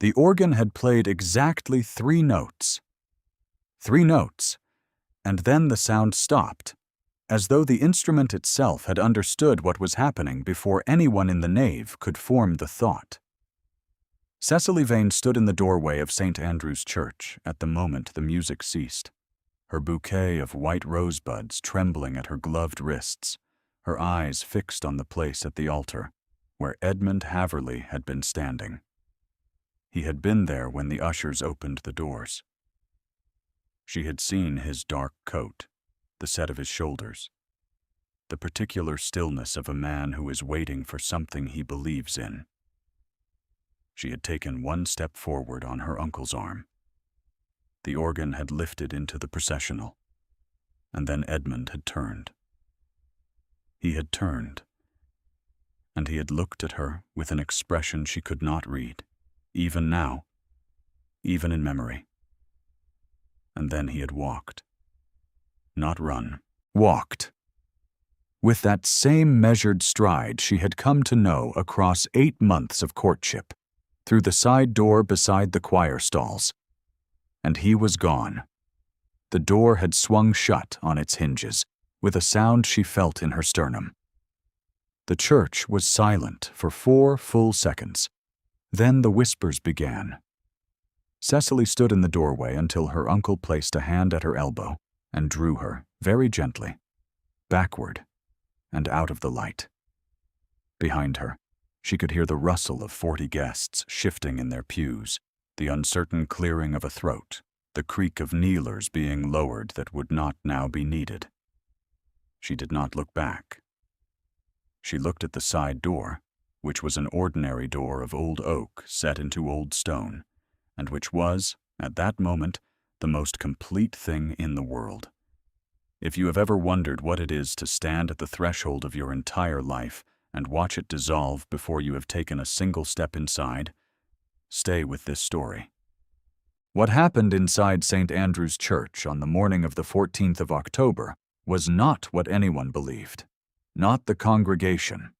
The organ had played exactly 3 notes. 3 notes, and then the sound stopped, as though the instrument itself had understood what was happening before anyone in the nave could form the thought. Cecily Vane stood in the doorway of St. Andrew's Church at the moment the music ceased, her bouquet of white rosebuds trembling at her gloved wrists, her eyes fixed on the place at the altar where Edmund Haverley had been standing. He had been there when the ushers opened the doors. She had seen his dark coat, the set of his shoulders, the particular stillness of a man who is waiting for something he believes in. She had taken 1 step forward on her uncle's arm. The organ had lifted into the processional, and then Edmund had turned. He had turned, and he had looked at her with an expression she could not read, even now, even in memory. And then he had walked. Not run, walked. With that same measured stride she had come to know across 8 months of courtship, through the side door beside the choir stalls. And he was gone. The door had swung shut on its hinges, with a sound she felt in her sternum. The church was silent for 4 full seconds. Then the whispers began. Cecily stood in the doorway until her uncle placed a hand at her elbow and drew her, very gently, backward and out of the light. Behind her, she could hear the rustle of 40 guests shifting in their pews, the uncertain clearing of a throat, the creak of kneelers being lowered that would not now be needed. She did not look back. She looked at the side door, which was an ordinary door of old oak set into old stone, and which was, at that moment, the most complete thing in the world. If you have ever wondered what it is to stand at the threshold of your entire life and watch it dissolve before you have taken a single step inside, stay with this story. What happened inside St. Andrew's Church on the morning of the 14th of October was not what anyone believed, not the congregation,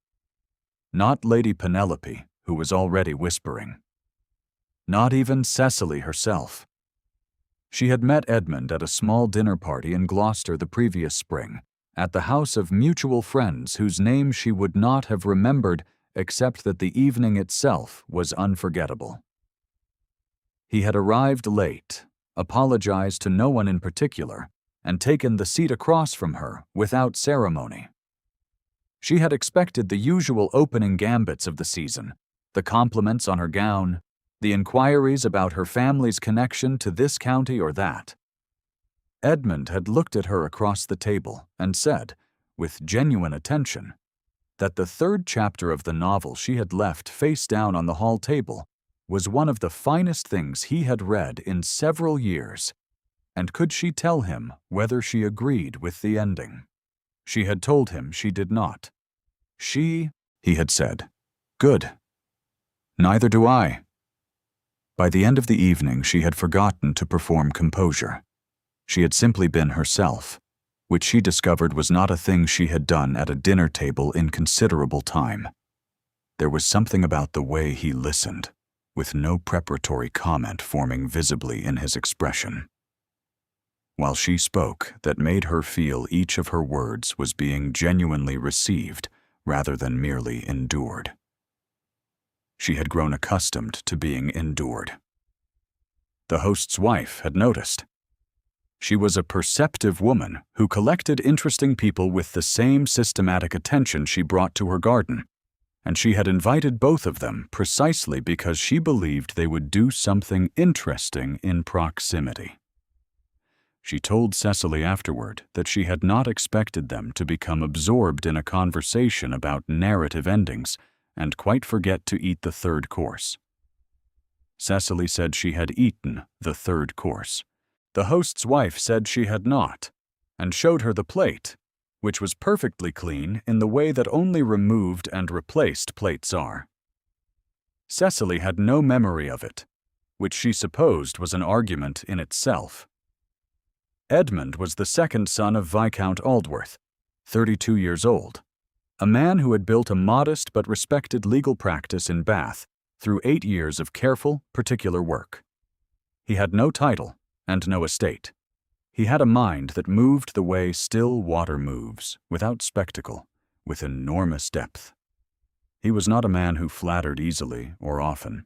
not Lady Penelope, who was already whispering, not even Cecily herself. She had met Edmund at a small dinner party in Gloucester the previous spring, at the house of mutual friends whose names she would not have remembered except that the evening itself was unforgettable. He had arrived late, apologized to no one in particular, and taken the seat across from her without ceremony. She had expected the usual opening gambits of the season, the compliments on her gown, the inquiries about her family's connection to this county or that. Edmund had looked at her across the table and said, with genuine attention, that the 3rd chapter of the novel she had left face down on the hall table was one of the finest things he had read in several years, and could she tell him whether she agreed with the ending? She had told him she did not. He had said, "Good. Neither do I." By the end of the evening, she had forgotten to perform composure. She had simply been herself, which she discovered was not a thing she had done at a dinner table in considerable time. There was something about the way he listened, with no preparatory comment forming visibly in his expression, while she spoke, that made her feel each of her words was being genuinely received rather than merely endured. She had grown accustomed to being endured. The host's wife had noticed. She was a perceptive woman who collected interesting people with the same systematic attention she brought to her garden, and she had invited both of them precisely because she believed they would do something interesting in proximity. She told Cecily afterward that she had not expected them to become absorbed in a conversation about narrative endings and quite forget to eat the 3rd course. Cecily said she had eaten the 3rd course. The host's wife said she had not, and showed her the plate, which was perfectly clean in the way that only removed and replaced plates are. Cecily had no memory of it, which she supposed was an argument in itself. Edmund was the 2nd son of Viscount Aldworth, 32 years old, a man who had built a modest but respected legal practice in Bath through 8 years of careful, particular work. He had no title and no estate. He had a mind that moved the way still water moves, without spectacle, with enormous depth. He was not a man who flattered easily or often,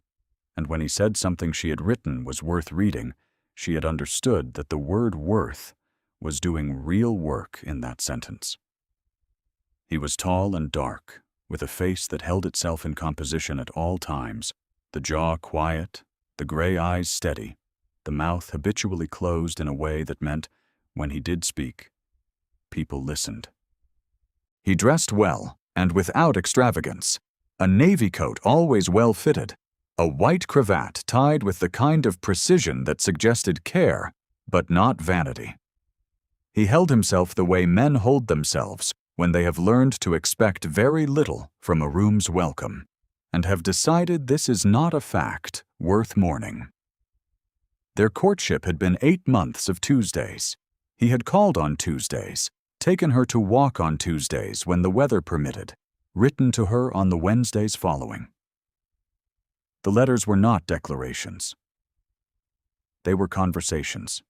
and when he said something she had written was worth reading, she had understood that the word worth was doing real work in that sentence. He was tall and dark, with a face that held itself in composition at all times, the jaw quiet, the gray eyes steady, the mouth habitually closed in a way that meant, when he did speak, people listened. He dressed well and without extravagance, a navy coat always well fitted, a white cravat tied with the kind of precision that suggested care, but not vanity. He held himself the way men hold themselves when they have learned to expect very little from a room's welcome, and have decided this is not a fact worth mourning. Their courtship had been 8 months of Tuesdays. He had called on Tuesdays, taken her to walk on Tuesdays when the weather permitted, written to her on the Wednesdays following. The letters were not declarations. They were conversations.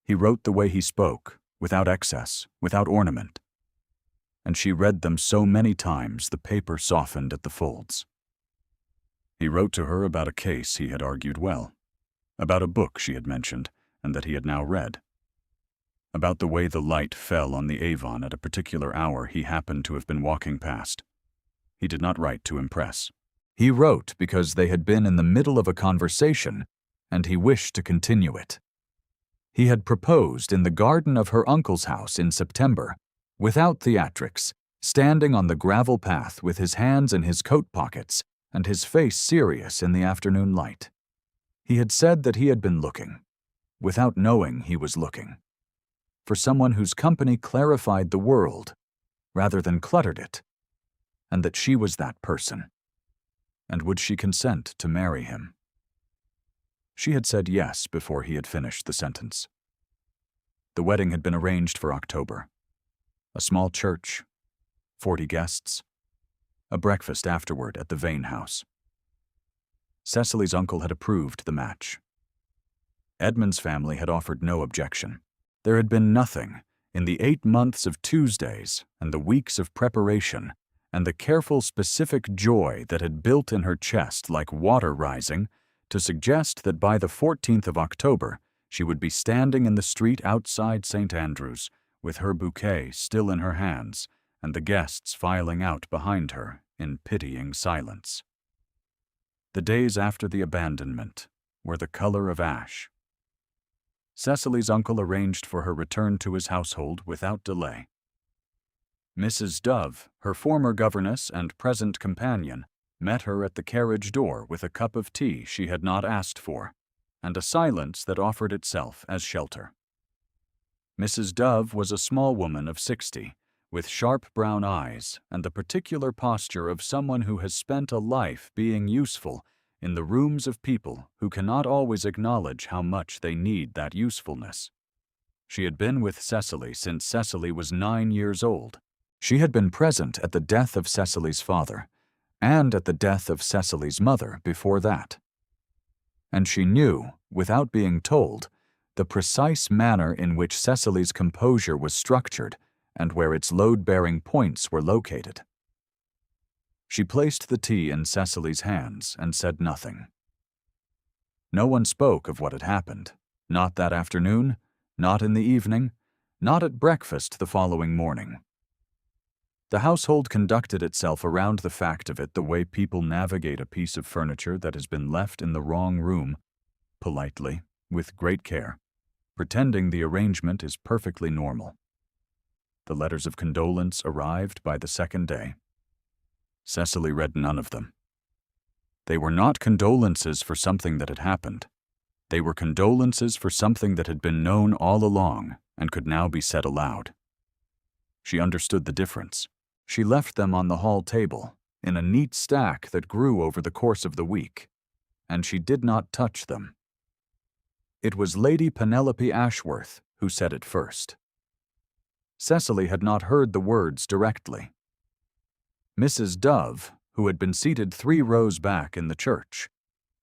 He wrote the way he spoke, without excess, without ornament, and she read them so many times the paper softened at the folds. He wrote to her about a case he had argued well, about a book she had mentioned and that he had now read, about the way the light fell on the Avon at a particular hour he happened to have been walking past. He did not write to impress. He wrote because they had been in the middle of a conversation and he wished to continue it. He had proposed in the garden of her uncle's house in September, without theatrics, standing on the gravel path with his hands in his coat pockets and his face serious in the afternoon light. He had said that he had been looking, without knowing he was looking, for someone whose company clarified the world rather than cluttered it, and that she was that person. And would she consent to marry him? She had said yes before he had finished the sentence. The wedding had been arranged for October. A small church, 40 guests, a breakfast afterward at the Vane house. Cecily's uncle had approved the match. Edmund's family had offered no objection. There had been nothing in the 8 months of Tuesdays and the weeks of preparation and the careful specific joy that had built in her chest like water rising to suggest that by the 14th of October she would be standing in the street outside St. Andrew's with her bouquet still in her hands and the guests filing out behind her in pitying silence. The days after the abandonment were the color of ash. Cecily's uncle arranged for her return to his household without delay. Mrs. Dove, her former governess and present companion, met her at the carriage door with a cup of tea she had not asked for, and a silence that offered itself as shelter. Mrs. Dove was a small woman of 60, with sharp brown eyes and the particular posture of someone who has spent a life being useful in the rooms of people who cannot always acknowledge how much they need that usefulness. She had been with Cecily since Cecily was 9 years old. She had been present at the death of Cecily's father, and at the death of Cecily's mother before that. And she knew, without being told, the precise manner in which Cecily's composure was structured and where its load-bearing points were located. She placed the tea in Cecily's hands and said nothing. No one spoke of what had happened, not that afternoon, not in the evening, not at breakfast the following morning. The household conducted itself around the fact of it the way people navigate a piece of furniture that has been left in the wrong room, politely, with great care, pretending the arrangement is perfectly normal. The letters of condolence arrived by the second day. Cecily read none of them. They were not condolences for something that had happened. They were condolences for something that had been known all along and could now be said aloud. She understood the difference. She left them on the hall table, in a neat stack that grew over the course of the week, and she did not touch them. It was Lady Penelope Ashworth who said it first. Cecily had not heard the words directly. Mrs. Dove, who had been seated 3 rows back in the church,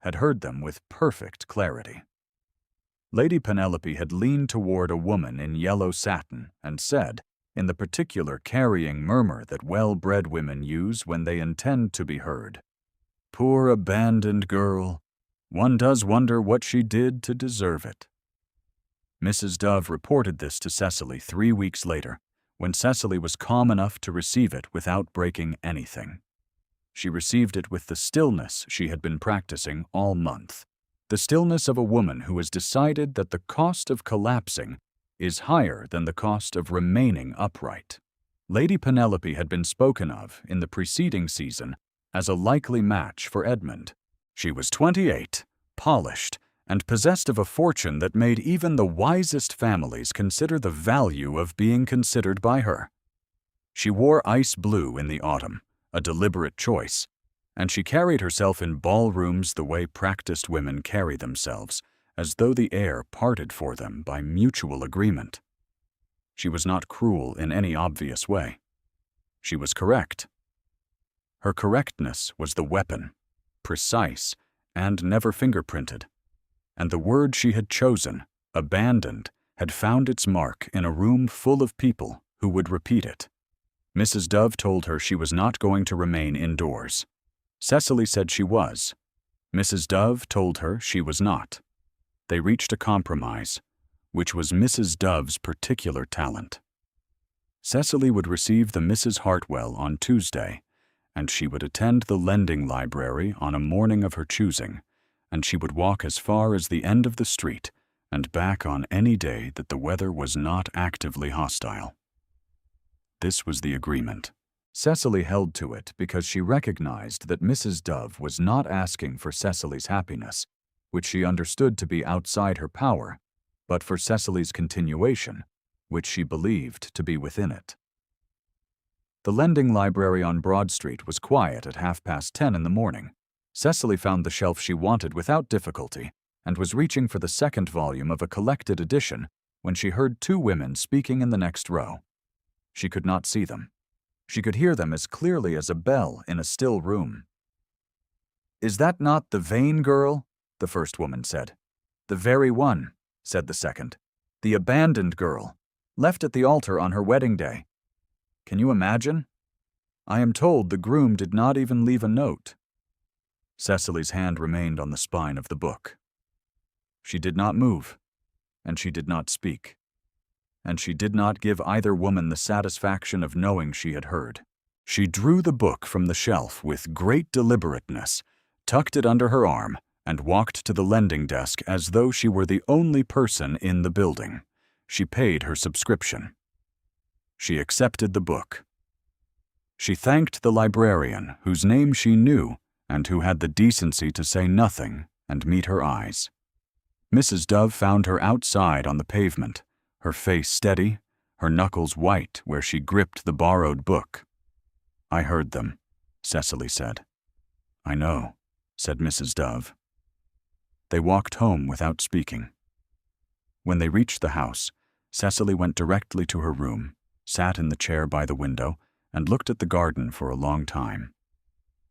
had heard them with perfect clarity. Lady Penelope had leaned toward a woman in yellow satin and said, in the particular carrying murmur that well-bred women use when they intend to be heard, "Poor abandoned girl, one does wonder what she did to deserve it." Mrs. Dove reported this to Cecily 3 weeks later, when Cecily was calm enough to receive it without breaking anything. She received it with the stillness she had been practicing all month, the stillness of a woman who has decided that the cost of collapsing is higher than the cost of remaining upright. Lady Penelope had been spoken of in the preceding season as a likely match for Edmund. She was 28, polished, and possessed of a fortune that made even the wisest families consider the value of being considered by her. She wore ice blue in the autumn, a deliberate choice, and she carried herself in ballrooms the way practiced women carry themselves, as though the air parted for them by mutual agreement. She was not cruel in any obvious way. She was correct. Her correctness was the weapon, precise and never fingerprinted, and the word she had chosen, abandoned, had found its mark in a room full of people who would repeat it. Mrs. Dove told her she was not going to remain indoors. Cecily said she was. Mrs. Dove told her she was not. They reached a compromise, which was Mrs. Dove's particular talent. Cecily would receive the Mrs. Hartwell on Tuesday, and she would attend the lending library on a morning of her choosing, and she would walk as far as the end of the street and back on any day that the weather was not actively hostile. This was the agreement. Cecily held to it because she recognized that Mrs. Dove was not asking for Cecily's happiness, which she understood to be outside her power, but for Cecily's continuation, which she believed to be within it. The lending library on Broad Street was quiet at 10:30 in the morning. Cecily found the shelf she wanted without difficulty and was reaching for the second volume of a collected edition when she heard 2 women speaking in the next row. She could not see them. She could hear them as clearly as a bell in a still room. "Is that not the vain girl?" the first woman said. "The very one," said the second. "The abandoned girl, left at the altar on her wedding day. Can you imagine? I am told the groom did not even leave a note." Cecily's hand remained on the spine of the book. She did not move, and she did not speak, and she did not give either woman the satisfaction of knowing she had heard. She drew the book from the shelf with great deliberateness, tucked it under her arm, and walked to the lending desk as though she were the only person in the building. She paid her subscription. She accepted the book. She thanked the librarian, whose name she knew and who had the decency to say nothing and meet her eyes. Mrs. Dove found her outside on the pavement, her face steady, her knuckles white where she gripped the borrowed book. "I heard them," Cecily said. "I know," said Mrs. Dove. They walked home without speaking. When they reached the house, Cecily went directly to her room, sat in the chair by the window, and looked at the garden for a long time.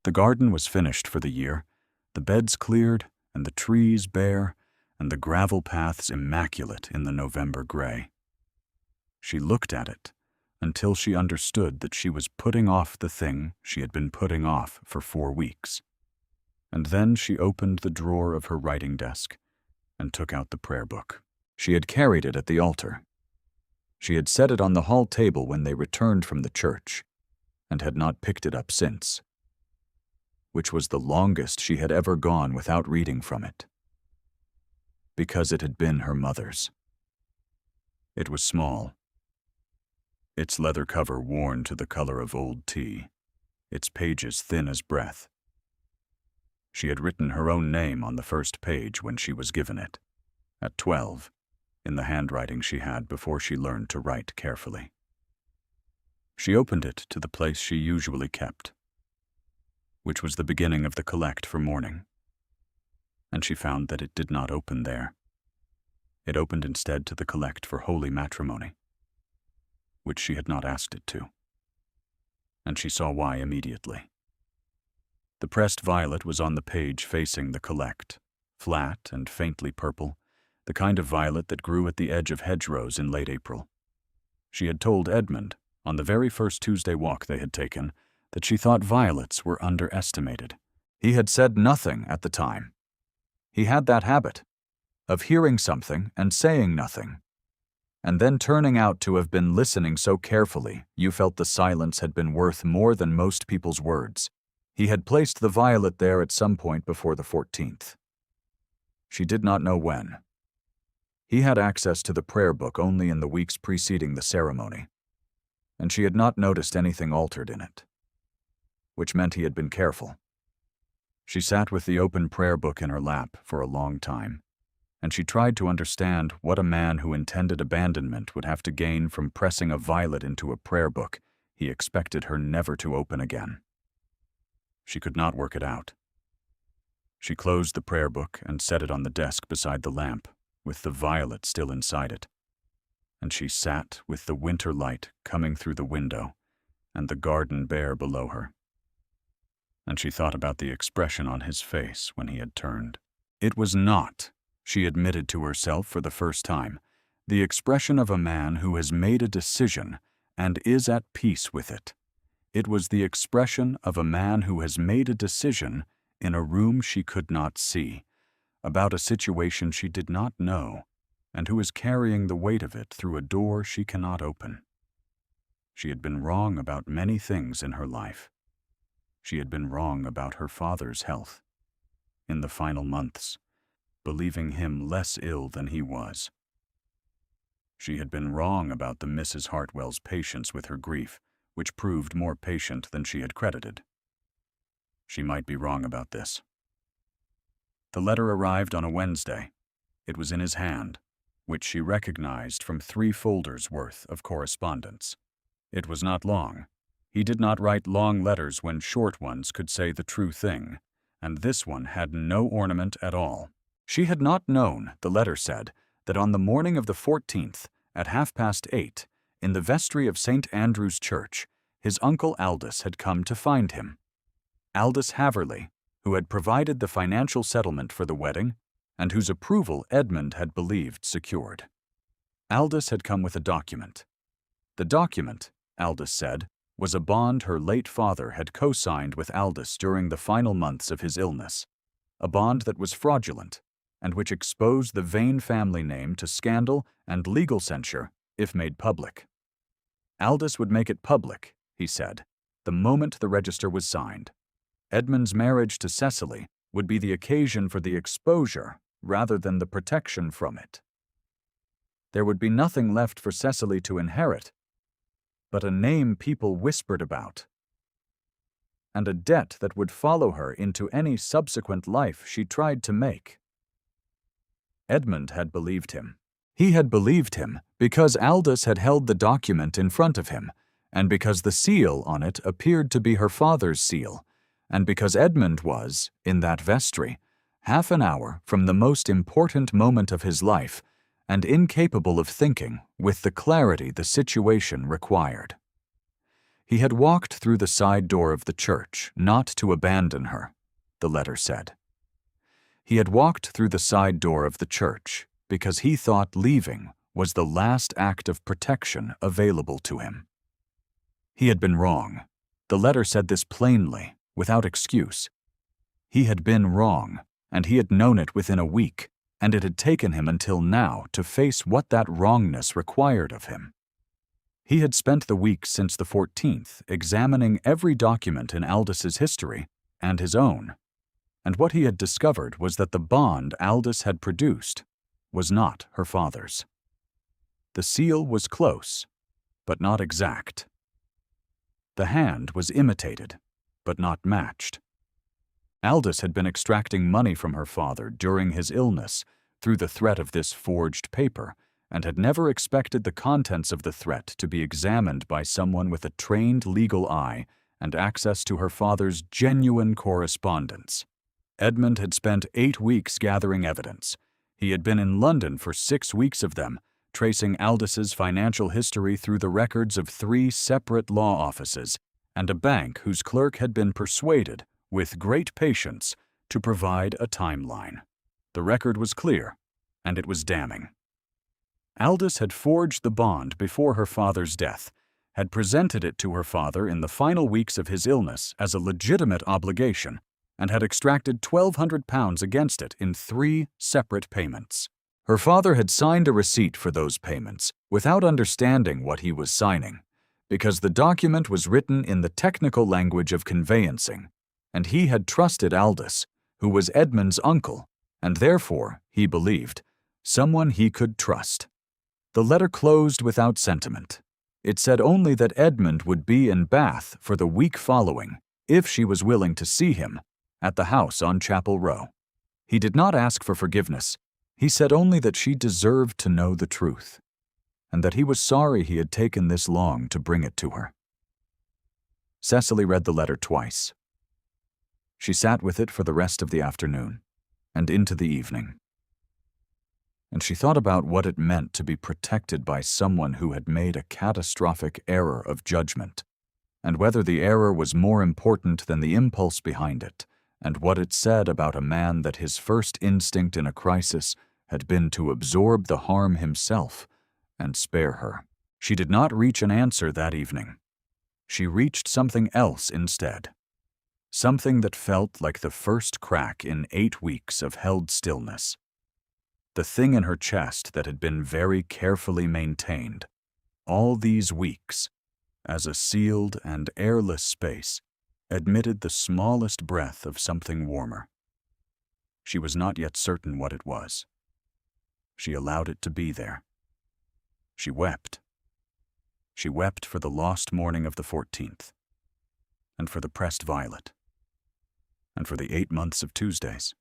The garden was finished for the year, the beds cleared, and the trees bare, and the gravel paths immaculate in the November gray. She looked at it until she understood that she was putting off the thing she had been putting off for 4 weeks. And then she opened the drawer of her writing desk and took out the prayer book. She had carried it at the altar. She had set it on the hall table when they returned from the church, and had not picked it up since, which was the longest she had ever gone without reading from it, because it had been her mother's. It was small, its leather cover worn to the color of old tea, its pages thin as breath. She had written her own name on the first page when she was given it, at 12, in the handwriting she had before she learned to write carefully. She opened it to the place she usually kept, which was the beginning of the collect for mourning, and she found that it did not open there. It opened instead to the collect for holy matrimony, which she had not asked it to, and she saw why immediately. The pressed violet was on the page facing the collect, flat and faintly purple, the kind of violet that grew at the edge of hedgerows in late April. She had told Edmund, on the very first Tuesday walk they had taken, that she thought violets were underestimated. He had said nothing at the time. He had that habit of hearing something and saying nothing, and then turning out to have been listening so carefully you felt the silence had been worth more than most people's words. He had placed the violet there at some point before the 14th. She did not know when. He had access to the prayer book only in the weeks preceding the ceremony, and she had not noticed anything altered in it, which meant he had been careful. She sat with the open prayer book in her lap for a long time, and she tried to understand what a man who intended abandonment would have to gain from pressing a violet into a prayer book he expected her never to open again. She could not work it out. She closed the prayer book and set it on the desk beside the lamp, with the violet still inside it, and she sat with the winter light coming through the window and the garden bare below her. And she thought about the expression on his face when he had turned. It was not, she admitted to herself for the first time, the expression of a man who has made a decision and is at peace with it. It was the expression of a man who has made a decision in a room she could not see, about a situation she did not know, and who is carrying the weight of it through a door she cannot open. She had been wrong about many things in her life. She had been wrong about her father's health. In the final months, believing him less ill than he was. She had been wrong about the Mrs. Hartwell's patience with her grief, which proved more patient than she had credited. She might be wrong about this. The letter arrived on a Wednesday. It was in his hand, which she recognized from 3 folders worth of correspondence. It was not long. He did not write long letters when short ones could say the true thing, and this one had no ornament at all. She had not known, the letter said, that on the morning of the 14th, at 8:30, in the vestry of St. Andrew's Church, his uncle Aldous had come to find him. Aldous Haverley, who had provided the financial settlement for the wedding, and whose approval Edmund had believed secured. Aldous had come with a document. The document, Aldous said, was a bond her late father had co-signed with Aldous during the final months of his illness, a bond that was fraudulent, and which exposed the Vane family name to scandal and legal censure if made public. Aldous would make it public, he said, the moment the register was signed. Edmund's marriage to Cecily would be the occasion for the exposure rather than the protection from it. There would be nothing left for Cecily to inherit, but a name people whispered about, and a debt that would follow her into any subsequent life she tried to make. Edmund had believed him. He had believed him because Aldous had held the document in front of him, and because the seal on it appeared to be her father's seal, and because Edmund was, in that vestry, half an hour from the most important moment of his life, and incapable of thinking with the clarity the situation required. He had walked through the side door of the church not to abandon her, the letter said. He had walked through the side door of the church because he thought leaving was the last act of protection available to him. He had been wrong. The letter said this plainly, without excuse. He had been wrong, and he had known it within a week, and it had taken him until now to face what that wrongness required of him. He had spent the week since the 14th examining every document in Aldous' history and his own, and what he had discovered was that the bond Aldous had produced was not her father's. The seal was close, but not exact. The hand was imitated, but not matched. Aldous had been extracting money from her father during his illness through the threat of this forged paper, and had never expected the contents of the threat to be examined by someone with a trained legal eye and access to her father's genuine correspondence. Edmund had spent 8 weeks gathering evidence. He had been in London for 6 weeks of them, tracing Aldous' financial history through the records of 3 separate law offices and a bank whose clerk had been persuaded, with great patience, to provide a timeline. The record was clear, and it was damning. Aldous had forged the bond before her father's death, had presented it to her father in the final weeks of his illness as a legitimate obligation, and had extracted £1,200 against it in 3 separate payments. Her father had signed a receipt for those payments without understanding what he was signing, because the document was written in the technical language of conveyancing, and he had trusted Aldous, who was Edmund's uncle, and therefore, he believed, someone he could trust. The letter closed without sentiment. It said only that Edmund would be in Bath for the week following, if she was willing to see him, at the house on Chapel Row. He did not ask for forgiveness. He said only that she deserved to know the truth, and that he was sorry he had taken this long to bring it to her. Cecily read the letter twice. She sat with it for the rest of the afternoon, and into the evening. And she thought about what it meant to be protected by someone who had made a catastrophic error of judgment, and whether the error was more important than the impulse behind it, and what it said about a man that his first instinct in a crisis had been to absorb the harm himself and spare her. She did not reach an answer that evening. She reached something else instead. Something that felt like the first crack in 8 weeks of held stillness. The thing in her chest that had been very carefully maintained, all these weeks, as a sealed and airless space, admitted the smallest breath of something warmer. She was not yet certain what it was. She allowed it to be there. She wept. She wept for the lost morning of the 14th, and for the pressed violet, and for the 8 months of Tuesdays,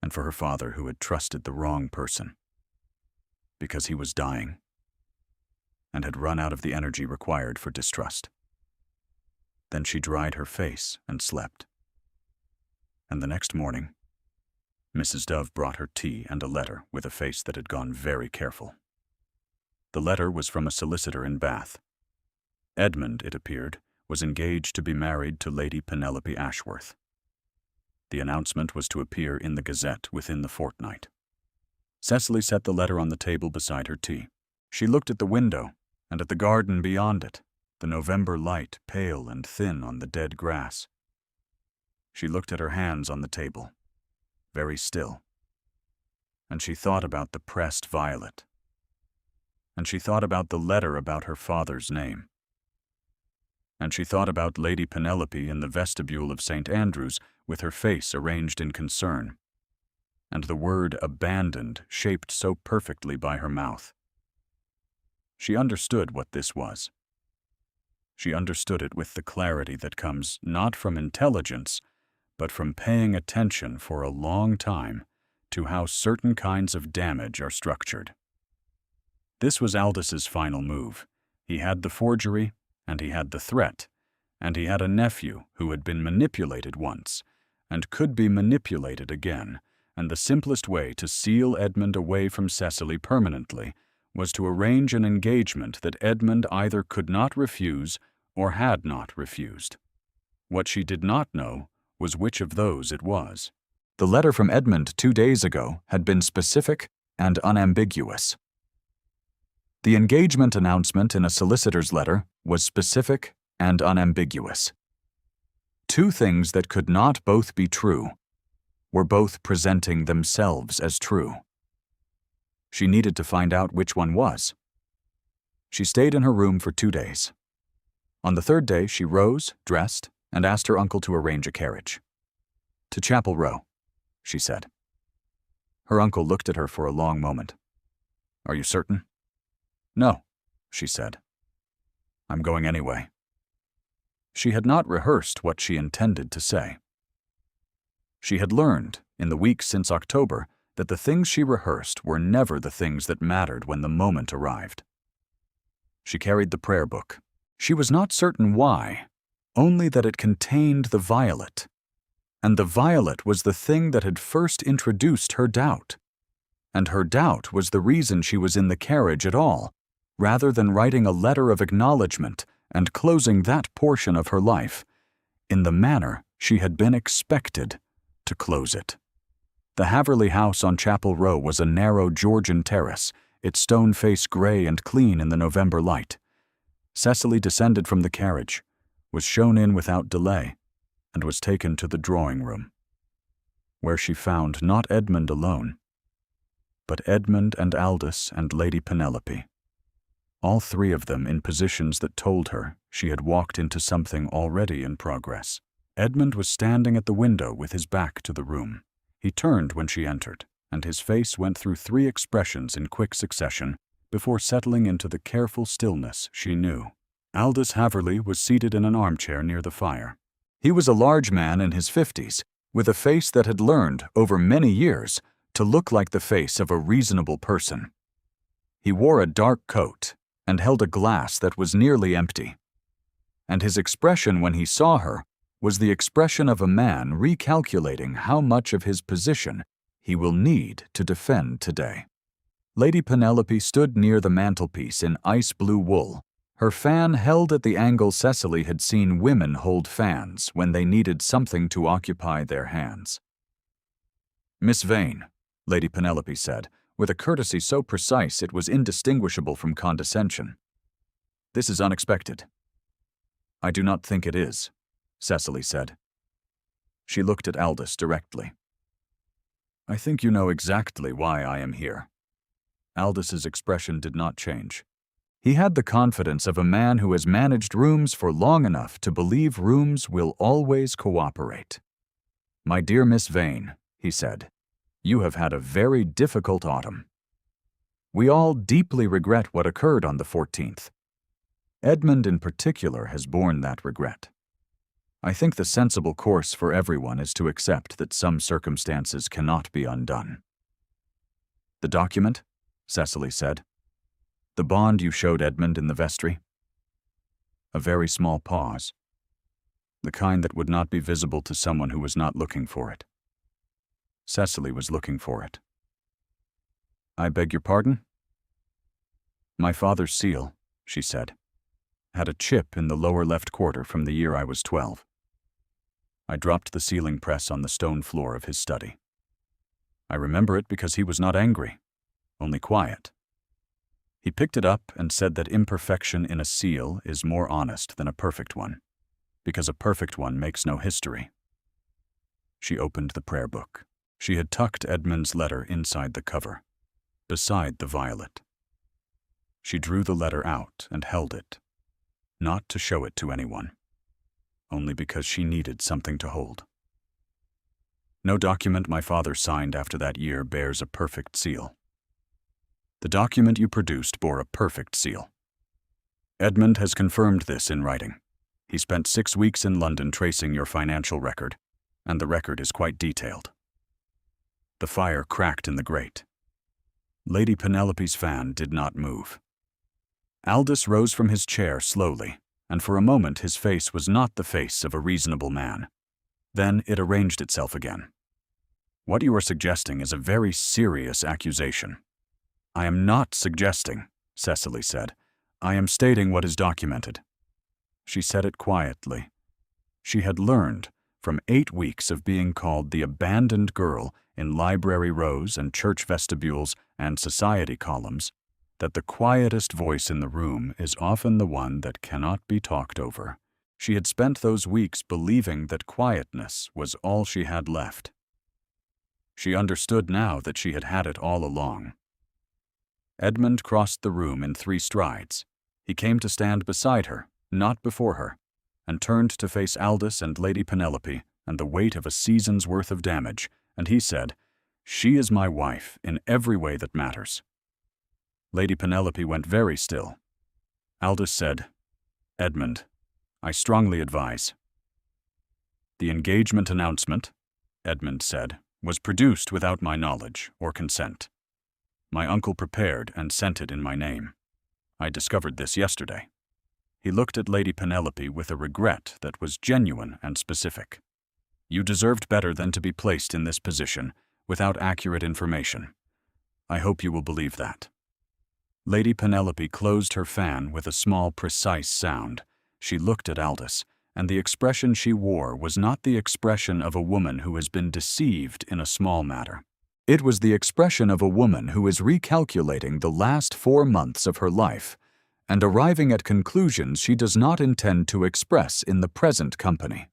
and for her father who had trusted the wrong person, because he was dying, and had run out of the energy required for distrust. Then she dried her face and slept. And the next morning, Mrs. Dove brought her tea and a letter with a face that had gone very careful. The letter was from a solicitor in Bath. Edmund, it appeared, was engaged to be married to Lady Penelope Ashworth. The announcement was to appear in the Gazette within the fortnight. Cecily set the letter on the table beside her tea. She looked at the window and at the garden beyond it, the November light pale and thin on the dead grass. She looked at her hands on the table, very still, and she thought about the pressed violet, and she thought about the letter about her father's name, and she thought about Lady Penelope in the vestibule of St. Andrew's with her face arranged in concern, and the word abandoned shaped so perfectly by her mouth. She understood what this was. She understood it with the clarity that comes not from intelligence, but from paying attention for a long time to how certain kinds of damage are structured. This was Aldous' final move. He had the forgery, and he had the threat, and he had a nephew who had been manipulated once, and could be manipulated again, and the simplest way to seal Edmund away from Cecily permanently was to arrange an engagement that Edmund either could not refuse or had not refused. What she did not know was which of those it was. The letter from Edmund 2 days ago had been specific and unambiguous. The engagement announcement in a solicitor's letter was specific and unambiguous. 2 things that could not both be true were both presenting themselves as true. She needed to find out which one was. She stayed in her room for 2 days. On the 3rd day, she rose, dressed, and asked her uncle to arrange a carriage. "To Chapel Row," she said. Her uncle looked at her for a long moment. "Are you certain?" "No," she said. "I'm going anyway." She had not rehearsed what she intended to say. She had learned, in the weeks since October, that the things she rehearsed were never the things that mattered when the moment arrived. She carried the prayer book. She was not certain why, only that it contained the violet. And the violet was the thing that had first introduced her doubt. And her doubt was the reason she was in the carriage at all, rather than writing a letter of acknowledgement and closing that portion of her life in the manner She had been expected to close it. The Haverley house on Chapel Row was a narrow Georgian terrace, its stone face gray and clean in the November light. Cecily descended from the carriage, was shown in without delay, and was taken to the drawing room, where she found not Edmund alone, but Edmund and Aldous and Lady Penelope, all three of them in positions that told her she had walked into something already in progress. Edmund was standing at the window with his back to the room. He turned when she entered, and his face went through three expressions in quick succession before settling into the careful stillness she knew. Aldous Haverley was seated in an armchair near the fire. He was a large man in his 50s, with a face that had learned, over many years, to look like the face of a reasonable person. He wore a dark coat and held a glass that was nearly empty. And his expression when he saw her was the expression of a man recalculating how much of his position he will need to defend today. Lady Penelope stood near the mantelpiece in ice blue wool, her fan held at the angle Cecily had seen women hold fans when they needed something to occupy their hands. "Miss Vane," Lady Penelope said, with a courtesy so precise it was indistinguishable from condescension. "This is unexpected." "I do not think it is," Cecily said. She looked at Aldous directly. "I think you know exactly why I am here." Aldous's expression did not change. He had the confidence of a man who has managed rooms for long enough to believe rooms will always cooperate. "My dear Miss Vane," he said, "you have had a very difficult autumn. We all deeply regret what occurred on the 14th. Edmund in particular has borne that regret. I think the sensible course for everyone is to accept that some circumstances cannot be undone." "The document?" Cecily said. "The bond you showed Edmund in the vestry?" A very small pause. The kind that would not be visible to someone who was not looking for it. Cecily was looking for it. "I beg your pardon?" "My father's seal," she said, "had a chip in the lower left quarter from the year I was 12. I dropped the sealing press on the stone floor of his study. I remember it because he was not angry, only quiet. He picked it up and said that imperfection in a seal is more honest than a perfect one, because a perfect one makes no history." She opened the prayer book. She had tucked Edmund's letter inside the cover, beside the violet. She drew the letter out and held it, not to show it to anyone, only because she needed something to hold. "No document my father signed after that year bears a perfect seal. The document you produced bore a perfect seal. Edmund has confirmed this in writing. He spent 6 weeks in London tracing your financial record, and the record is quite detailed." The fire cracked in the grate. Lady Penelope's fan did not move. Aldous rose from his chair slowly, and for a moment his face was not the face of a reasonable man. Then it arranged itself again. "What you are suggesting is a very serious accusation." "I am not suggesting," Cecily said. "I am stating what is documented." She said it quietly. She had learned, from 8 weeks of being called the abandoned girl in library rows and church vestibules and society columns, that the quietest voice in the room is often the one that cannot be talked over. She had spent those weeks believing that quietness was all she had left. She understood now that she had had it all along. Edmund crossed the room in 3 strides. He came to stand beside her, not before her, and turned to face Aldous and Lady Penelope and the weight of a season's worth of damage, and he said, "She is my wife in every way that matters." Lady Penelope went very still. Aldous said, "Edmund, I strongly advise." "The engagement announcement," Edmund said, "was produced without my knowledge or consent. My uncle prepared and sent it in my name. I discovered this yesterday." He looked at Lady Penelope with a regret that was genuine and specific. "You deserved better than to be placed in this position without accurate information. I hope you will believe that." Lady Penelope closed her fan with a small, precise sound. She looked at Aldous, and the expression she wore was not the expression of a woman who has been deceived in a small matter. It was the expression of a woman who is recalculating the last 4 months of her life and arriving at conclusions she does not intend to express in the present company.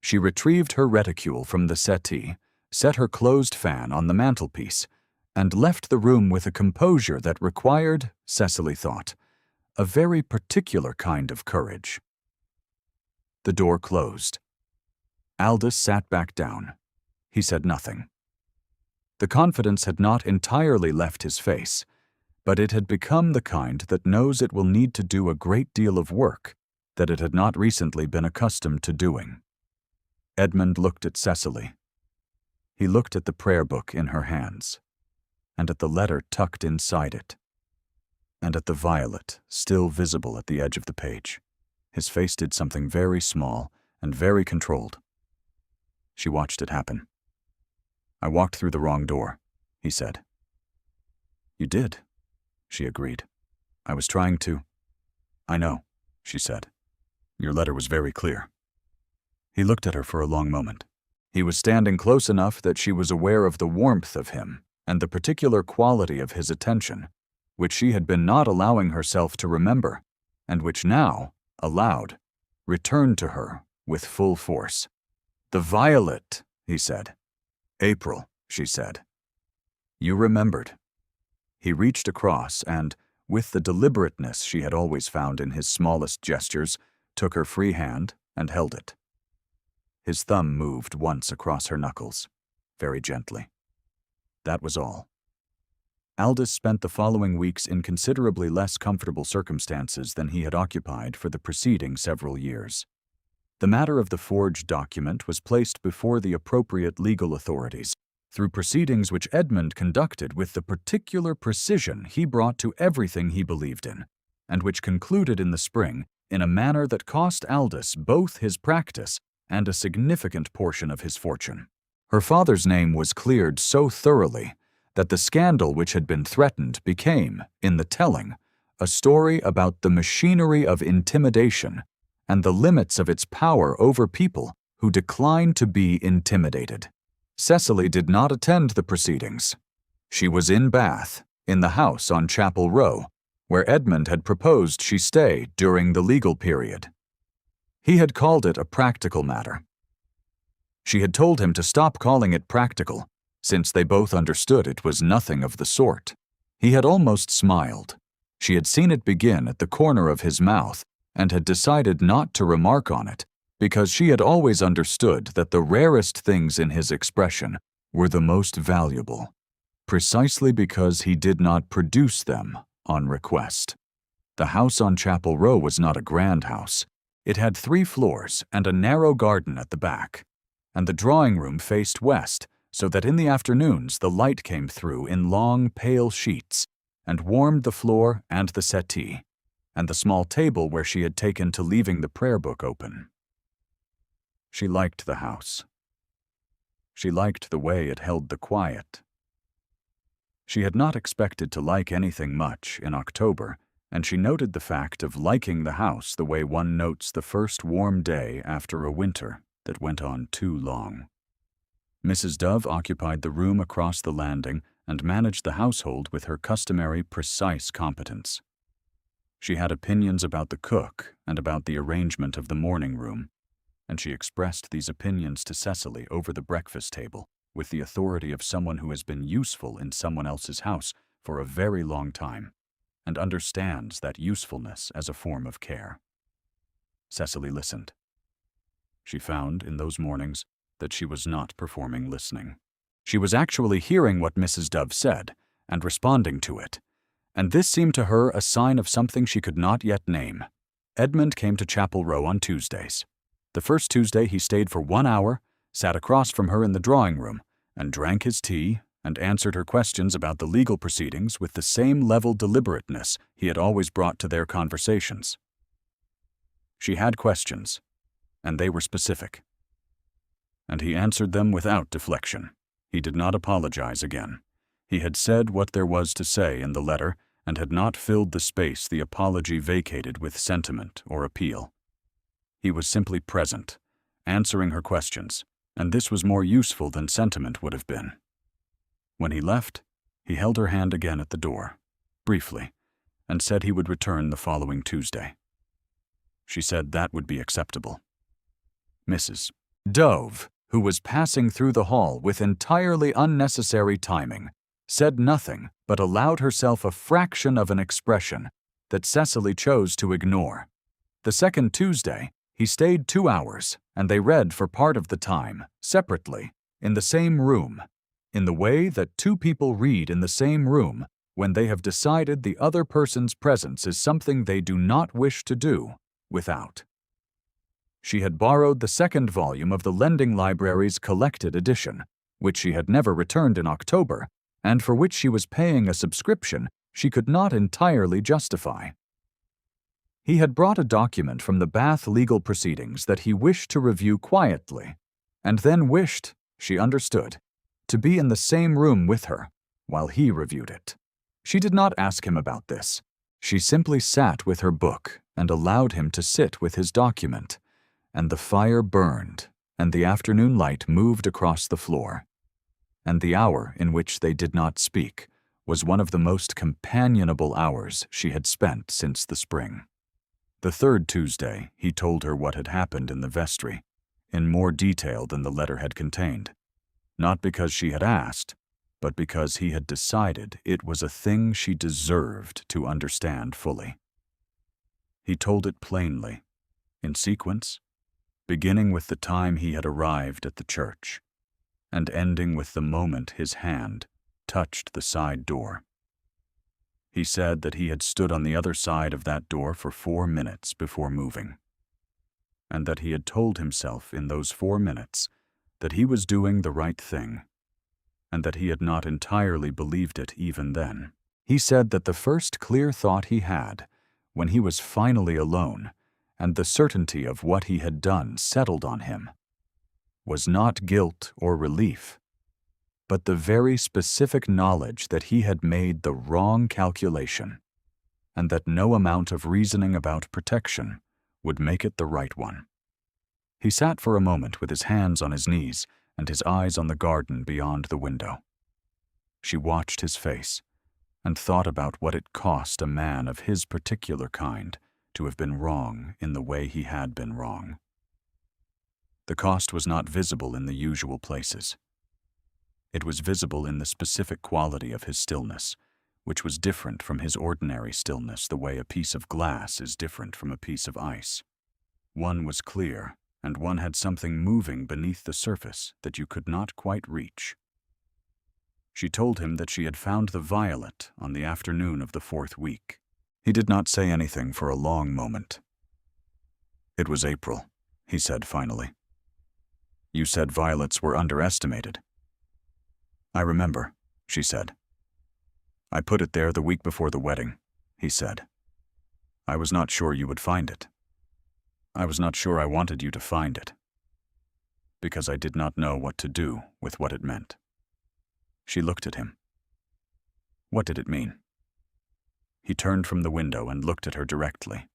She retrieved her reticule from the settee, set her closed fan on the mantelpiece, and left the room with a composure that required, Cecily thought, a very particular kind of courage. The door closed. Aldous sat back down. He said nothing. The confidence had not entirely left his face, but it had become the kind that knows it will need to do a great deal of work that it had not recently been accustomed to doing. Edmund looked at Cecily. He looked at the prayer book in her hands, and at the letter tucked inside it, and at the violet still visible at the edge of the page. His face did something very small and very controlled. She watched it happen. "I walked through the wrong door," he said. "You did," she agreed. "I was trying to—" "I know," she said. "Your letter was very clear." He looked at her for a long moment. He was standing close enough that she was aware of the warmth of him and the particular quality of his attention, which she had been not allowing herself to remember, and which now, aloud, returned to her with full force. "The violet," he said. "April," she said. "You remembered." He reached across and, with the deliberateness she had always found in his smallest gestures, took her free hand and held it. His thumb moved once across her knuckles, very gently. That was all. Aldous spent the following weeks in considerably less comfortable circumstances than he had occupied for the preceding several years. The matter of the forged document was placed before the appropriate legal authorities, through proceedings which Edmund conducted with the particular precision he brought to everything he believed in, and which concluded in the spring in a manner that cost Aldous both his practice and a significant portion of his fortune. Her father's name was cleared so thoroughly that the scandal which had been threatened became, in the telling, a story about the machinery of intimidation and the limits of its power over people who declined to be intimidated. Cecily did not attend the proceedings. She was in Bath, in the house on Chapel Row, where Edmund had proposed she stay during the legal period. He had called it a practical matter. She had told him to stop calling it practical, since they both understood it was nothing of the sort. He had almost smiled. She had seen it begin at the corner of his mouth and had decided not to remark on it, because she had always understood that the rarest things in his expression were the most valuable, precisely because he did not produce them on request. The house on Chapel Row was not a grand house. It had 3 floors and a narrow garden at the back, and the drawing room faced west, so that in the afternoons the light came through in long, pale sheets and warmed the floor and the settee, and the small table where she had taken to leaving the prayer book open. She liked the house. She liked the way it held the quiet. She had not expected to like anything much in October, and she noted the fact of liking the house the way one notes the first warm day after a winter that went on too long. Mrs. Dove occupied the room across the landing and managed the household with her customary precise competence. She had opinions about the cook and about the arrangement of the morning room, and she expressed these opinions to Cecily over the breakfast table with the authority of someone who has been useful in someone else's house for a very long time and understands that usefulness as a form of care. Cecily listened. She found, in those mornings, that she was not performing listening. She was actually hearing what Mrs. Dove said and responding to it, and this seemed to her a sign of something she could not yet name. Edmund came to Chapel Row on Tuesdays. The first Tuesday he stayed for 1 hour, sat across from her in the drawing room, and drank his tea and answered her questions about the legal proceedings with the same level deliberateness he had always brought to their conversations. She had questions, and they were specific. And he answered them without deflection. He did not apologize again. He had said what there was to say in the letter and had not filled the space the apology vacated with sentiment or appeal. He was simply present, answering her questions, and this was more useful than sentiment would have been. When he left, he held her hand again at the door, briefly, and said he would return the following Tuesday. She said that would be acceptable. Mrs. Dove, who was passing through the hall with entirely unnecessary timing, said nothing but allowed herself a fraction of an expression that Cecily chose to ignore. The second Tuesday, he stayed 2 hours, and they read for part of the time, separately, in the same room, in the way that two people read in the same room when they have decided the other person's presence is something they do not wish to do without. She had borrowed the second volume of the Lending Library's collected edition, which she had never returned in October, and for which she was paying a subscription she could not entirely justify. He had brought a document from the Bath legal proceedings that he wished to review quietly, and then wished, she understood, to be in the same room with her while he reviewed it. She did not ask him about this. She simply sat with her book and allowed him to sit with his document, and the fire burned, and the afternoon light moved across the floor. And the hour in which they did not speak was one of the most companionable hours she had spent since the spring. The third Tuesday, he told her what had happened in the vestry, in more detail than the letter had contained, not because she had asked, but because he had decided it was a thing she deserved to understand fully. He told it plainly, in sequence, beginning with the time he had arrived at the church, and ending with the moment his hand touched the side door. He said that he had stood on the other side of that door for 4 minutes before moving, and that he had told himself in those 4 minutes that he was doing the right thing, and that he had not entirely believed it even then. He said that the first clear thought he had, when he was finally alone, and the certainty of what he had done settled on him, was not guilt or relief, but the very specific knowledge that he had made the wrong calculation, and that no amount of reasoning about protection would make it the right one. He sat for a moment with his hands on his knees and his eyes on the garden beyond the window. She watched his face and thought about what it cost a man of his particular kind to have been wrong in the way he had been wrong. The cost was not visible in the usual places. It was visible in the specific quality of his stillness, which was different from his ordinary stillness the way a piece of glass is different from a piece of ice. One was clear, and one had something moving beneath the surface that you could not quite reach. She told him that she had found the violet on the afternoon of the 4th week. He did not say anything for a long moment. "It was April," he said finally. "You said violets were underestimated." "I remember," she said. "I put it there the week before the wedding," he said. "I was not sure you would find it. I was not sure I wanted you to find it, because I did not know what to do with what it meant." She looked at him. What did it mean? He turned from the window and looked at her directly.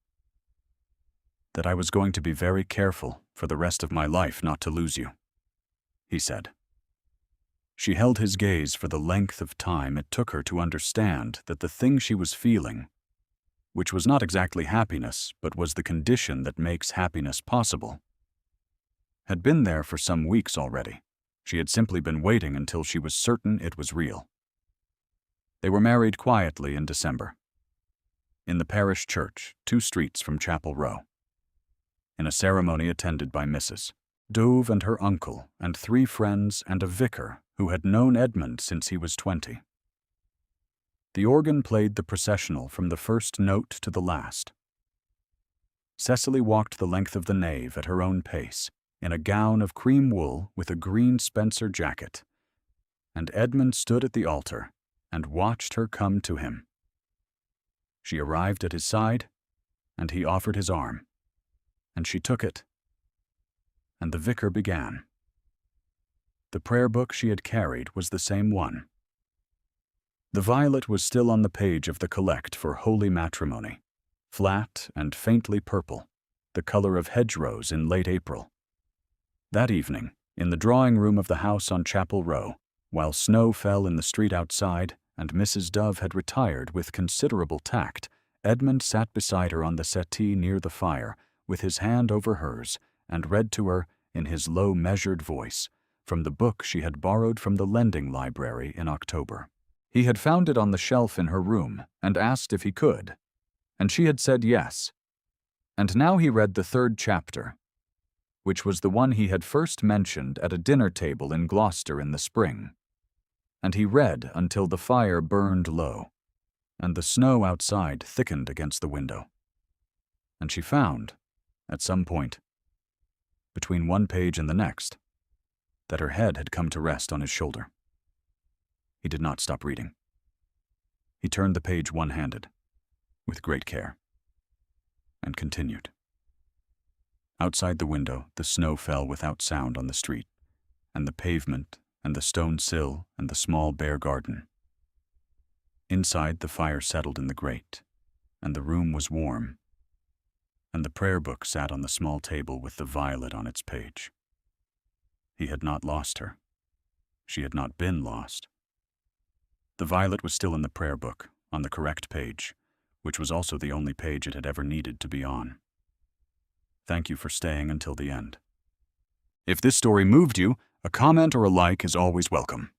"That I was going to be very careful for the rest of my life not to lose you," he said. She held his gaze for the length of time it took her to understand that the thing she was feeling, which was not exactly happiness but was the condition that makes happiness possible, had been there for some weeks already. She had simply been waiting until she was certain it was real. They were married quietly in December, in the parish church 2 streets from Chapel Row, in a ceremony attended by Mrs. Dove and her uncle and 3 friends and a vicar who had known Edmund since he was 20. The organ played the processional from the first note to the last. Cecily walked the length of the nave at her own pace, in a gown of cream wool with a green Spencer jacket, and Edmund stood at the altar and watched her come to him. She arrived at his side, and he offered his arm, and she took it, and the vicar began. The prayer book she had carried was the same one. The violet was still on the page of the collect for holy matrimony, flat and faintly purple, the color of hedgerows in late April. That evening, in the drawing room of the house on Chapel Row, while snow fell in the street outside and Mrs. Dove had retired with considerable tact, Edmund sat beside her on the settee near the fire, with his hand over hers, and read to her, in his low, measured voice, from the book she had borrowed from the lending library in October. He had found it on the shelf in her room and asked if he could, and she had said yes. And now he read the 3rd chapter, which was the one he had first mentioned at a dinner table in Gloucester in the spring. And he read until the fire burned low, and the snow outside thickened against the window. And she found, at some point, between one page and the next, that her head had come to rest on his shoulder. He did not stop reading. He turned the page one-handed, with great care, and continued. Outside the window, the snow fell without sound on the street, and the pavement, and the stone sill, and the small bare garden. Inside, the fire settled in the grate, and the room was warm, and the prayer book sat on the small table with the violet on its page. He had not lost her. She had not been lost. The violet was still in the prayer book, on the correct page, which was also the only page it had ever needed to be on. Thank you for staying until the end. If this story moved you, a comment or a like is always welcome.